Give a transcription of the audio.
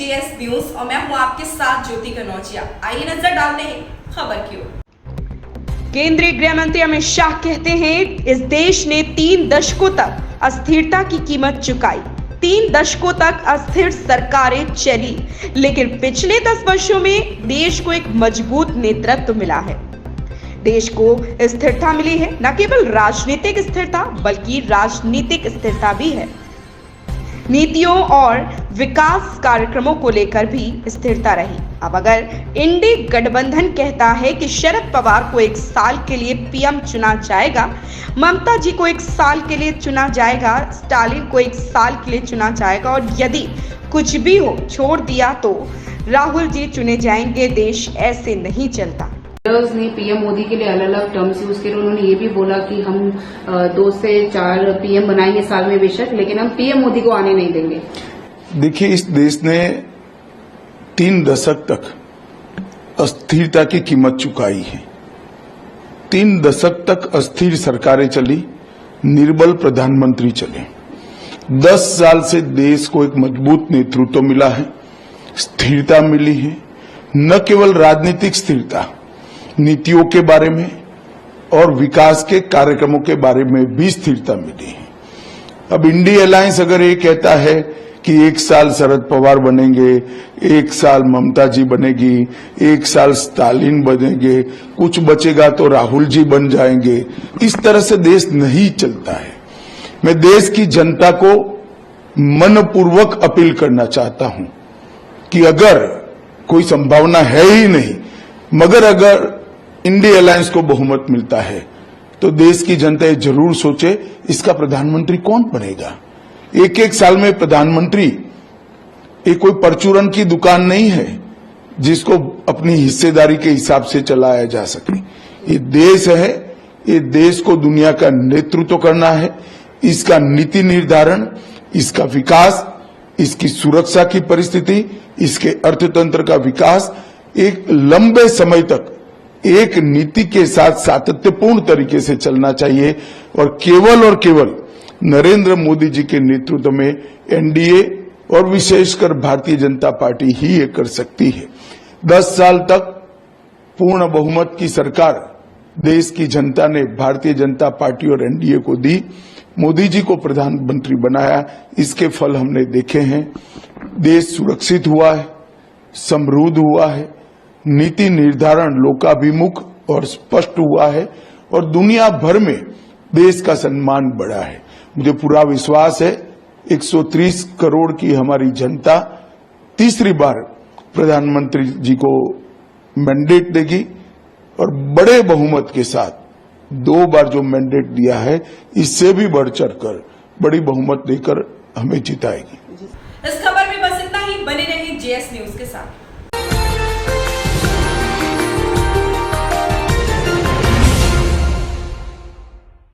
JS news और मैं हूं आपके साथ ज्योति कनौजिया। आइए नजर डालते हैं खबर की ओर। केंद्रीय गृह मंत्री अमित शाह कहते हैं, इस देश ने 3 दशकों तक अस्थिरता की कीमत चुकाई। 3 दशकों तक अस्थिर सरकारें चली, लेकिन पिछले 10 वर्षों में देश को एक मजबूत नेतृत्व मिला है। देश को स्थिरता मिली है, न केवल राजनीतिक स्थिरता बल्कि राजनीतिक स्थिरता भी है। नीतियों और विकास कार्यक्रमों को लेकर भी स्थिरता रही। अब अगर इंडी गठबंधन कहता है कि शरद पवार को 1 साल के लिए पीएम चुना जाएगा, ममता जी को 1 साल के लिए चुना जाएगा, स्टालिन को 1 साल के लिए चुना जाएगा और यदि कुछ भी हो छोड़ दिया तो राहुल जी चुने जाएंगे, देश ऐसे नहीं चलता। ने पीएम मोदी के लिए अलग अलग टर्म्स यूज किए। उन्होंने ये भी बोला कि हम 2 से 4 पीएम बनाएंगे साल में बेशक, लेकिन हम पीएम मोदी को आने नहीं देंगे। देखिए, इस देश ने 3 दशक तक अस्थिरता की कीमत चुकाई है। 3 दशक तक अस्थिर सरकारें चली, निर्बल प्रधानमंत्री चले। 10 साल से देश को एक मजबूत नेतृत्व मिला है, स्थिरता मिली है। न केवल राजनीतिक स्थिरता, नीतियों के बारे में और विकास के कार्यक्रमों के बारे में भी स्थिरता मिली है। अब इंडी अलायंस अगर ये कहता है कि 1 साल शरद पवार बनेंगे, 1 साल ममता जी बनेगी, 1 साल स्टालिन बनेंगे, कुछ बचेगा तो राहुल जी बन जाएंगे, इस तरह से देश नहीं चलता है। मैं देश की जनता को मनपूर्वक अपील करना चाहता हूं कि अगर कोई संभावना है ही नहीं, मगर अगर इंडी अलायंस को बहुमत मिलता है तो देश की जनता ये जरूर सोचे इसका प्रधानमंत्री कौन बनेगा। 1-1 साल में प्रधानमंत्री ये कोई परचूरन की दुकान नहीं है जिसको अपनी हिस्सेदारी के हिसाब से चलाया जा सके। ये देश है, ये देश को दुनिया का नेतृत्व करना है। इसका नीति निर्धारण, इसका विकास, इसकी सुरक्षा की परिस्थिति, इसके अर्थतंत्र का विकास एक लंबे समय तक एक नीति के साथ सातत्यपूर्ण तरीके से चलना चाहिए और केवल नरेंद्र मोदी जी के नेतृत्व में एनडीए और विशेषकर भारतीय जनता पार्टी ही ये कर सकती है। 10 साल तक पूर्ण बहुमत की सरकार देश की जनता ने भारतीय जनता पार्टी और एनडीए को दी। मोदी जी को प्रधानमंत्री बनाया, इसके फल हमने देखे हैं। देश सुरक्षित हुआ है, समृद्ध हुआ है, नीति निर्धारण लोकाभिमुख और स्पष्ट हुआ है और दुनिया भर में देश का सम्मान बढ़ा है। मुझे पूरा विश्वास है 130 करोड़ की हमारी जनता तीसरी बार प्रधानमंत्री जी को मैंडेट देगी और बड़े बहुमत के साथ 2 बार जो मैंडेट दिया है इससे भी बढ़ चढ़कर बड़ी बहुमत देकर हमें जिताएगी। इस खबर में बस इतना ही। बने रहिए जेएस न्यूज के साथ।